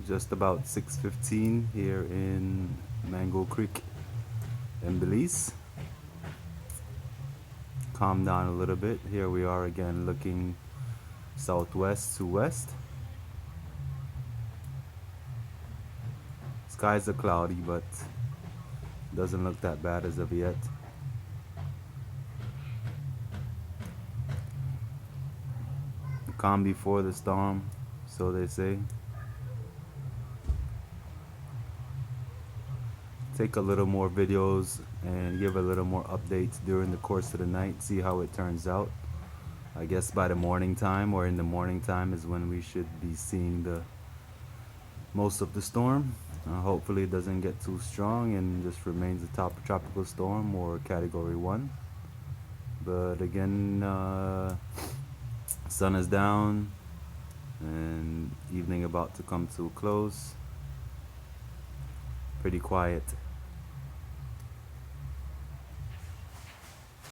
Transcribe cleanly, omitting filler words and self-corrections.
just about 6:15 here in Mango Creek in Belize. Calm down a little bit. Here we are again looking southwest to west. Skies are cloudy, but doesn't look that bad as of yet. Calm before the storm, so they say. Take a little more videos and give a little more updates during the course of the night, see how it turns out. I guess by the morning time or in the morning time is when we should be seeing the most of the storm. Hopefully it doesn't get too strong and just remains a top tropical storm or category 1. But again, sun is down and evening about to come to a close. Pretty quiet.